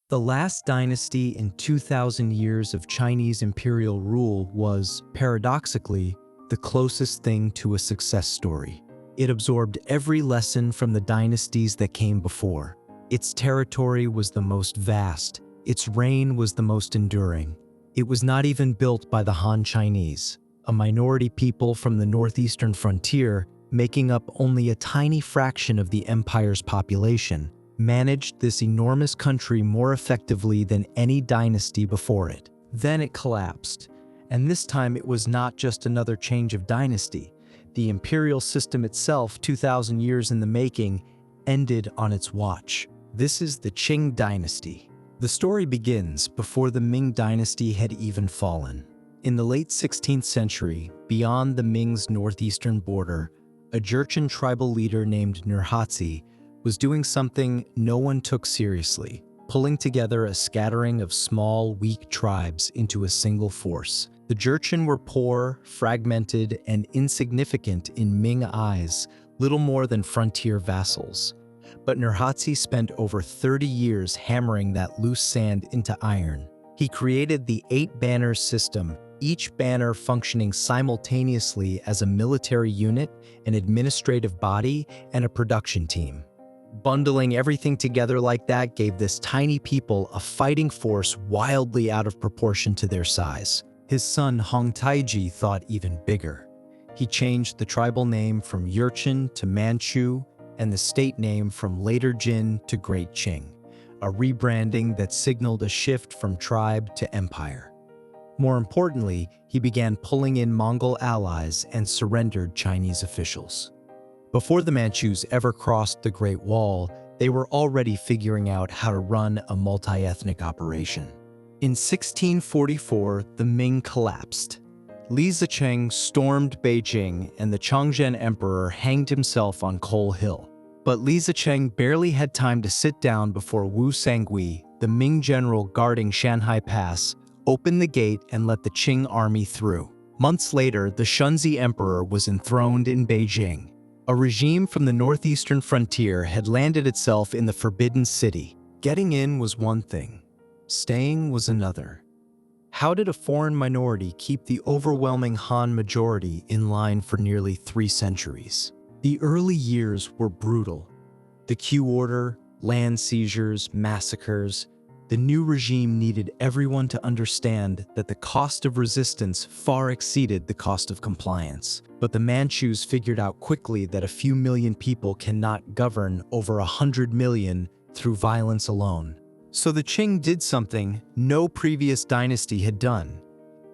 The last dynasty in 2,000 years of Chinese imperial rule was, paradoxically, the closest thing to a success story. It absorbed every lesson from the dynasties that came before. Its territory was the most vast. Its reign was the most enduring. It was not even built by the Han Chinese, a minority people from the northeastern frontier, making up only a tiny fraction of the empire's population, managed this enormous country more effectively than any dynasty before it. Then it collapsed, and this time it was not just another change of dynasty. The imperial system itself, 2,000 years in the making, ended on its watch. This is the Qing Dynasty. The story begins before the Ming Dynasty had even fallen. In the late 16th century, beyond the Ming's northeastern border, a Jurchen tribal leader named Nurhaci was doing something no one took seriously, pulling together a scattering of small, weak tribes into a single force. The Jurchen were poor, fragmented, and insignificant in Ming eyes, little more than frontier vassals. But Nurhaci spent over 30 years hammering that loose sand into iron. He created the 8 banners system, each banner functioning simultaneously as a military unit, an administrative body, and a production team. Bundling everything together like that gave this tiny people a fighting force wildly out of proportion to their size. His son Hong Taiji thought even bigger. He changed the tribal name from Jurchen to Manchu and the state name from later Jin to Great Qing, a rebranding that signaled a shift from tribe to empire. More importantly, he began pulling in Mongol allies and surrendered Chinese officials. Before the Manchus ever crossed the Great Wall, they were already figuring out how to run a multi-ethnic operation. In 1644, the Ming collapsed. Li Zicheng stormed Beijing, and the Chongzhen Emperor hanged himself on Coal Hill. But Li Zicheng barely had time to sit down before Wu Sangui, the Ming general guarding Shanhai Pass, opened the gate and let the Qing army through. Months later, the Shunzi Emperor was enthroned in Beijing. A regime from the northeastern frontier had landed itself in the Forbidden City. Getting in was one thing. Staying was another. How did a foreign minority keep the overwhelming Han majority in line for nearly 3 centuries? The early years were brutal. The Q order, land seizures, massacres. The new regime needed everyone to understand that the cost of resistance far exceeded the cost of compliance. But the Manchus figured out quickly that a few million people cannot govern over 100 million through violence alone. So the Qing did something no previous dynasty had done.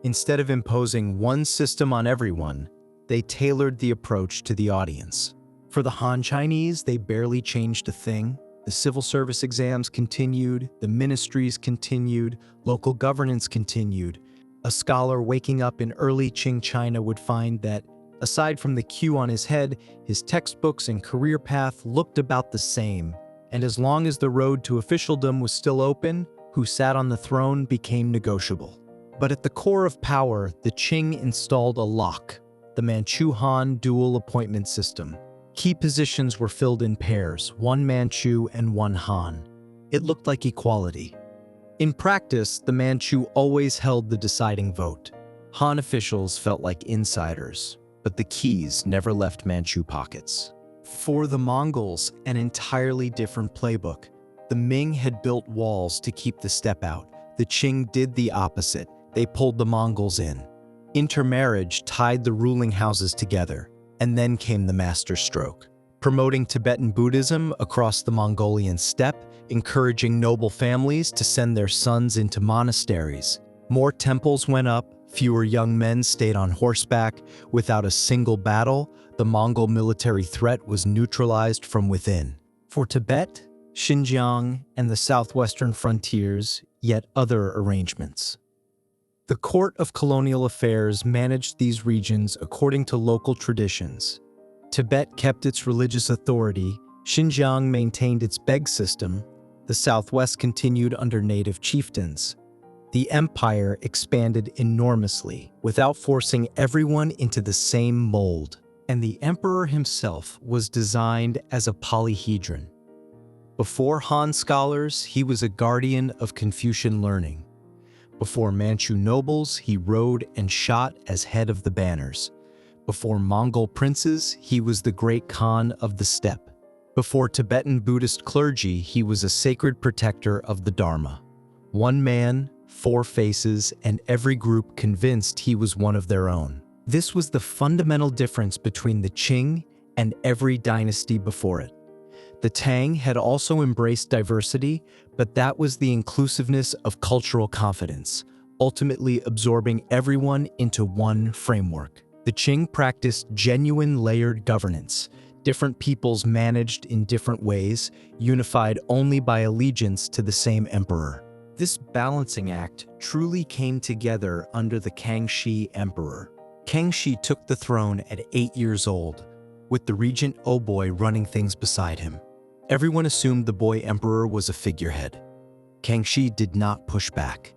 Instead of imposing one system on everyone, they tailored the approach to the audience. For the Han Chinese, they barely changed a thing. The civil service exams continued, the ministries continued, local governance continued. A scholar waking up in early Qing China would find that, aside from the Q on his head, his textbooks and career path looked about the same. And as long as the road to officialdom was still open, who sat on the throne became negotiable. But at the core of power, the Qing installed a lock, the Manchu-Han dual appointment system. Key positions were filled in pairs, one Manchu and one Han. It looked like equality. In practice, the Manchu always held the deciding vote. Han officials felt like insiders, but the keys never left Manchu pockets. For the Mongols, an entirely different playbook. The Ming had built walls to keep the steppe out. The Qing did the opposite. They pulled the Mongols in. Intermarriage tied the ruling houses together. And then came the master stroke, promoting Tibetan Buddhism across the Mongolian steppe, encouraging noble families to send their sons into monasteries. More temples went up, fewer young men stayed on horseback. Without a single battle, the Mongol military threat was neutralized from within. For Tibet, Xinjiang, and the southwestern frontiers, yet other arrangements. The Court of Colonial Affairs managed these regions according to local traditions. Tibet kept its religious authority, Xinjiang maintained its beg system, the Southwest continued under native chieftains. The empire expanded enormously without forcing everyone into the same mold, and the emperor himself was designed as a polyhedron. Before Han scholars, he was a guardian of Confucian learning. Before Manchu nobles, he rode and shot as head of the banners. Before Mongol princes, he was the great Khan of the steppe. Before Tibetan Buddhist clergy, he was a sacred protector of the Dharma. One man, four faces, and every group convinced he was one of their own. This was the fundamental difference between the Qing and every dynasty before it. The Tang had also embraced diversity, but that was the inclusiveness of cultural confidence, ultimately absorbing everyone into one framework. The Qing practiced genuine layered governance, different peoples managed in different ways, unified only by allegiance to the same emperor. This balancing act truly came together under the Kangxi emperor. Kangxi took the throne at 8 years old, with the regent Oboy running things beside him. Everyone assumed the boy emperor was a figurehead. Kangxi did not push back.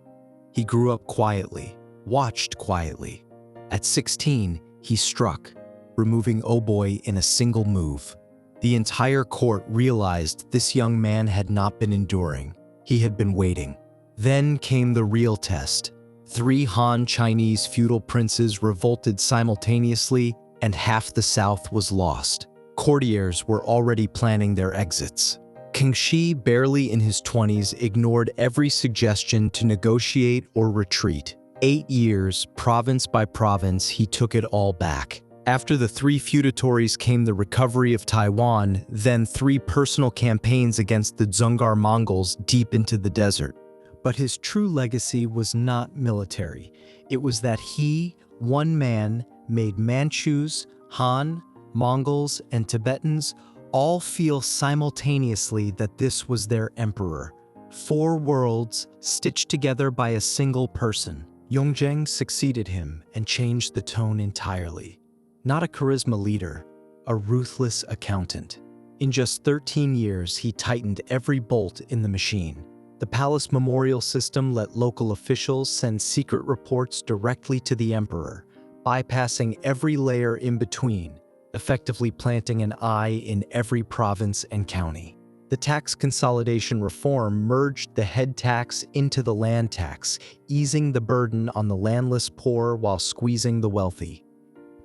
He grew up quietly, watched quietly. At 16, he struck, removing Oboy in a single move. The entire court realized this young man had not been enduring. He had been waiting. Then came the real test. 3 Han Chinese feudal princes revolted simultaneously, and half the south was lost. Courtiers were already planning their exits. Kangxi, barely in his 20s, ignored every suggestion to negotiate or retreat. 8 years, province by province, he took it all back. After the 3 feudatories came the recovery of Taiwan, then 3 personal campaigns against the Dzungar Mongols deep into the desert. But his true legacy was not military. It was that he, one man, made Manchus, Han, Mongols, and Tibetans all feel simultaneously that this was their emperor. 4 worlds stitched together by a single person. Yongzheng succeeded him and changed the tone entirely. Not a charisma leader, a ruthless accountant. In just 13 years, he tightened every bolt in the machine. The palace memorial system let local officials send secret reports directly to the emperor, bypassing every layer in between, effectively planting an eye in every province and county. The tax consolidation reform merged the head tax into the land tax, easing the burden on the landless poor while squeezing the wealthy.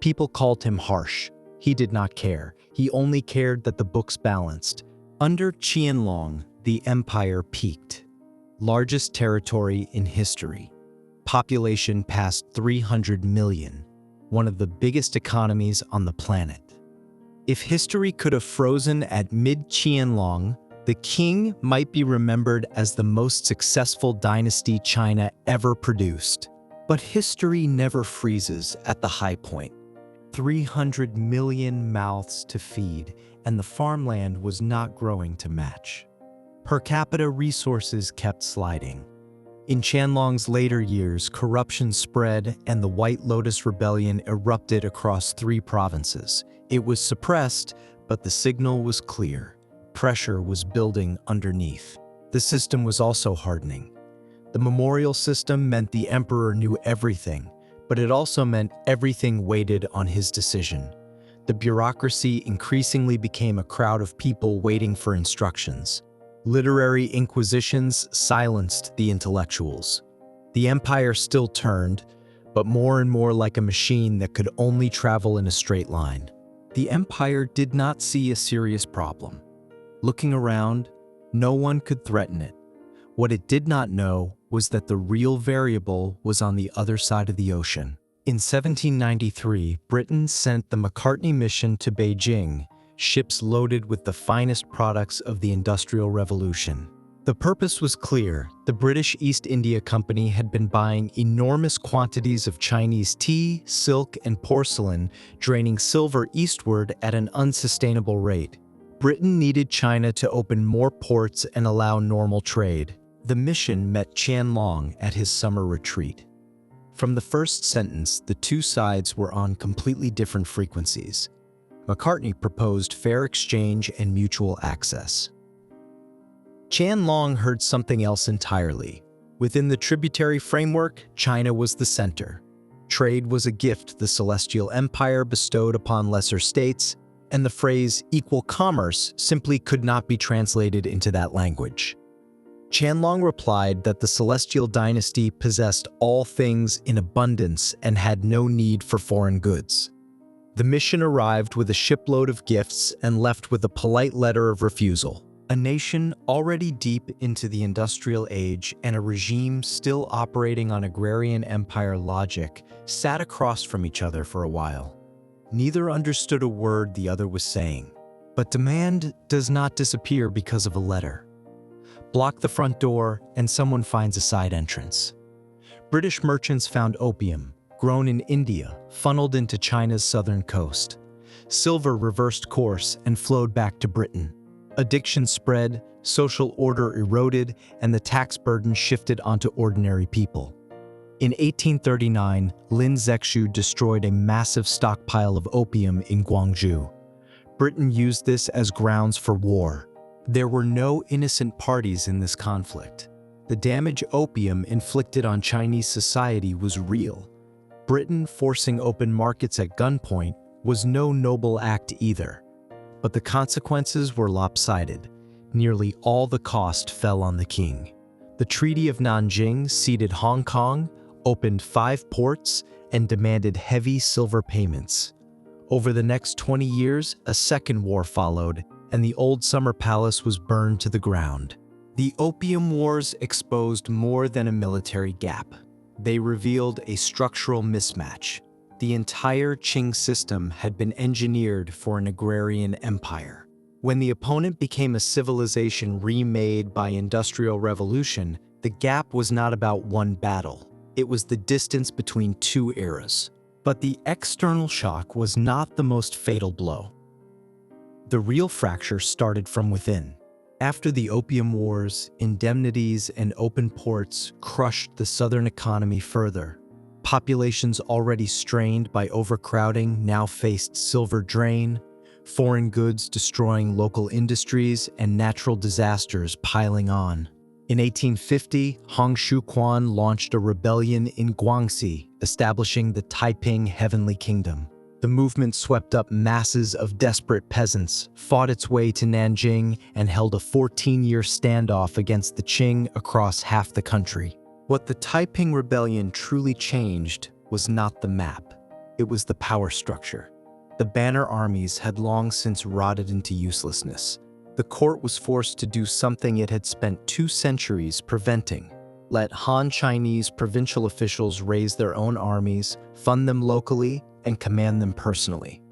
People called him harsh. He did not care. He only cared that the books balanced. Under Qianlong, the empire peaked. Largest territory in history. Population passed 300 million, one of the biggest economies on the planet. If history could have frozen at mid-Qianlong, the Qing might be remembered as the most successful dynasty China ever produced. But history never freezes at the high point. 300 million mouths to feed, and the farmland was not growing to match. Per capita resources kept sliding. In Qianlong's later years, corruption spread and the White Lotus Rebellion erupted across 3 provinces. It was suppressed, but the signal was clear. Pressure was building underneath. The system was also hardening. The memorial system meant the emperor knew everything, but it also meant everything waited on his decision. The bureaucracy increasingly became a crowd of people waiting for instructions. Literary inquisitions silenced the intellectuals. The empire still turned, but more and more like a machine that could only travel in a straight line. The empire did not see a serious problem. Looking around, no one could threaten it. What it did not know was that the real variable was on the other side of the ocean. In 1793, Britain sent the Macartney mission to Beijing, ships loaded with the finest products of the Industrial Revolution. The purpose was clear. The British East India Company had been buying enormous quantities of Chinese tea, silk, and porcelain, draining silver eastward at an unsustainable rate. Britain needed China to open more ports and allow normal trade. The mission met Qianlong at his summer retreat. From the first sentence, the 2 sides were on completely different frequencies. Macartney proposed fair exchange and mutual access. Qianlong heard something else entirely. Within the tributary framework, China was the center. Trade was a gift the Celestial Empire bestowed upon lesser states, and the phrase equal commerce simply could not be translated into that language. Qianlong replied that the Celestial dynasty possessed all things in abundance and had no need for foreign goods. The mission arrived with a shipload of gifts and left with a polite letter of refusal. A nation already deep into the industrial age and a regime still operating on agrarian empire logic sat across from each other for a while. Neither understood a word the other was saying. But demand does not disappear because of a letter. Block the front door and someone finds a side entrance. British merchants found opium, grown in India, funneled into China's southern coast. Silver reversed course and flowed back to Britain. Addiction spread, social order eroded, and the tax burden shifted onto ordinary people. In 1839, Lin Zexu destroyed a massive stockpile of opium in Guangzhou. Britain used this as grounds for war. There were no innocent parties in this conflict. The damage opium inflicted on Chinese society was real. Britain forcing open markets at gunpoint was no noble act either. But the consequences were lopsided. Nearly all the cost fell on the king. The Treaty of Nanjing ceded Hong Kong, opened 5 ports, and demanded heavy silver payments. Over the next 20 years, a second war followed, and the old summer palace was burned to the ground. The Opium Wars exposed more than a military gap. They revealed a structural mismatch. The entire Qing system had been engineered for an agrarian empire. When the opponent became a civilization remade by industrial revolution, the gap was not about one battle. It was the distance between 2 eras. But the external shock was not the most fatal blow. The real fracture started from within. After the Opium Wars, indemnities and open ports crushed the southern economy further. Populations already strained by overcrowding now faced silver drain, foreign goods destroying local industries, and natural disasters piling on. In 1850, Hong Xiuquan launched a rebellion in Guangxi, establishing the Taiping Heavenly Kingdom. The movement swept up masses of desperate peasants, fought its way to Nanjing, and held a 14-year standoff against the Qing across half the country. What the Taiping Rebellion truly changed was not the map. It was the power structure. The banner armies had long since rotted into uselessness. The court was forced to do something it had spent 2 centuries preventing. Let Han Chinese provincial officials raise their own armies, fund them locally, and command them personally.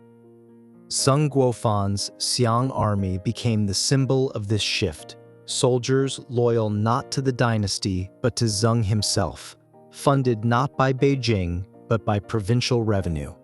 Sung Guofan's Xiang army became the symbol of this shift. Soldiers loyal not to the dynasty, but to Zheng himself, funded not by Beijing, but by provincial revenue.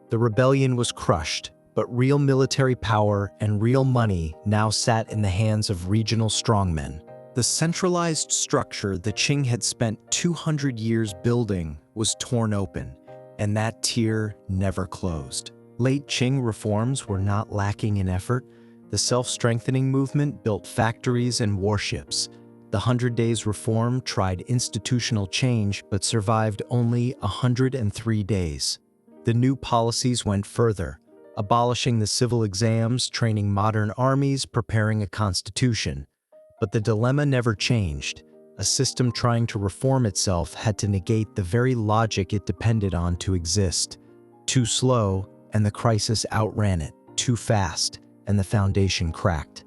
The rebellion was crushed, but real military power and real money now sat in the hands of regional strongmen. The centralized structure the Qing had spent 200 years building was torn open, and that tier never closed. Late Qing reforms were not lacking in effort. The self-strengthening movement built factories and warships. The 100 Days Reform tried institutional change but survived only 103 days. The new policies went further, abolishing the civil exams, training modern armies, preparing a constitution. But the dilemma never changed. A system trying to reform itself had to negate the very logic it depended on to exist. Too slow, and the crisis outran it. Too fast, and the foundation cracked.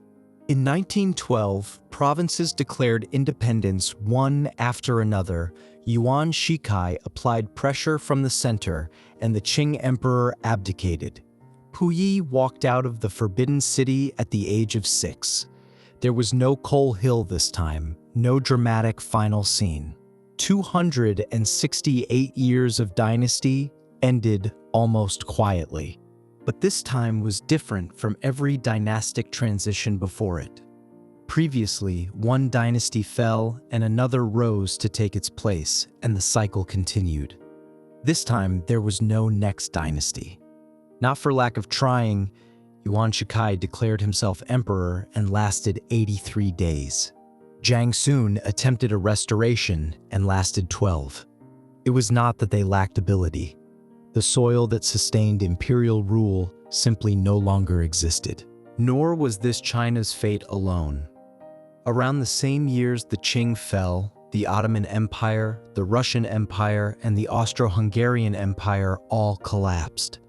In 1912, provinces declared independence one after another. Yuan Shikai applied pressure from the center, and the Qing emperor abdicated. Puyi walked out of the Forbidden City at the age of 6. There was no Coal Hill this time, no dramatic final scene. 268 years of dynasty ended almost quietly. But this time was different from every dynastic transition before it. Previously, one dynasty fell and another rose to take its place, and the cycle continued. This time, there was no next dynasty. Not for lack of trying, Yuan Shikai declared himself emperor and lasted 83 days. Jiang Sun attempted a restoration and lasted 12. It was not that they lacked ability. The soil that sustained imperial rule simply no longer existed. Nor was this China's fate alone. Around the same years the Qing fell, the Ottoman Empire, the Russian Empire, and the Austro-Hungarian Empire all collapsed.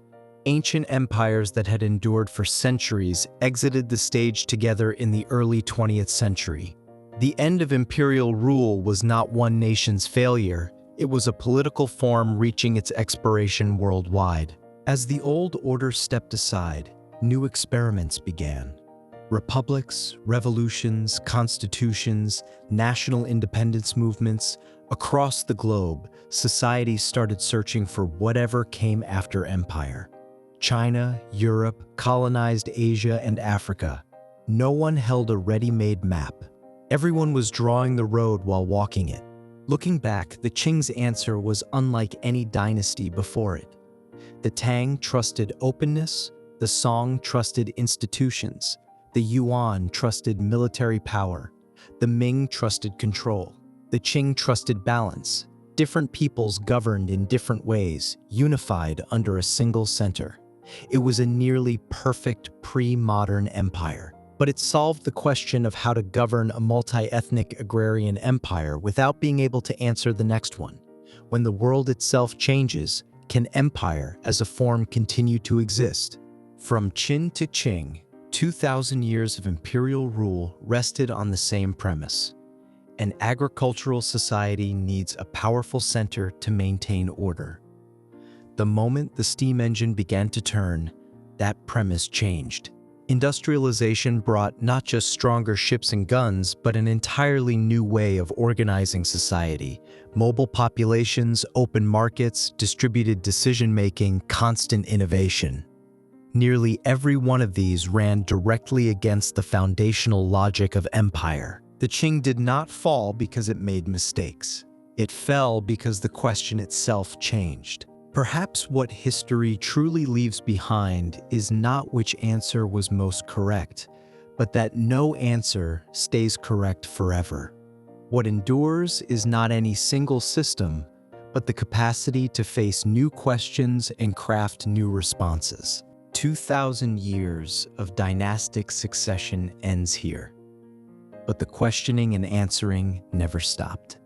Ancient empires that had endured for centuries exited the stage together in the early 20th century. The end of imperial rule was not one nation's failure, it was a political form reaching its expiration worldwide. As the old order stepped aside, new experiments began. Republics, revolutions, constitutions, national independence movements, across the globe, societies started searching for whatever came after empire. China, Europe, colonized Asia and Africa. No one held a ready-made map. Everyone was drawing the road while walking it. Looking back, the Qing's answer was unlike any dynasty before it. The Tang trusted openness, the Song trusted institutions, the Yuan trusted military power, the Ming trusted control, the Qing trusted balance. Different peoples governed in different ways, unified under a single center. It was a nearly perfect pre-modern empire, but it solved the question of how to govern a multi-ethnic agrarian empire without being able to answer the next one. When the world itself changes, can empire as a form continue to exist? From Qin to Qing, 2,000 years of imperial rule rested on the same premise. An agricultural society needs a powerful center to maintain order. The moment the steam engine began to turn, that premise changed. Industrialization brought not just stronger ships and guns, but an entirely new way of organizing society. Mobile populations, open markets, distributed decision-making, constant innovation. Nearly every one of these ran directly against the foundational logic of empire. The Qing did not fall because it made mistakes. It fell because the question itself changed. Perhaps what history truly leaves behind is not which answer was most correct, but that no answer stays correct forever. What endures is not any single system, but the capacity to face new questions and craft new responses. 2,000 years of dynastic succession ends here, but the questioning and answering never stopped.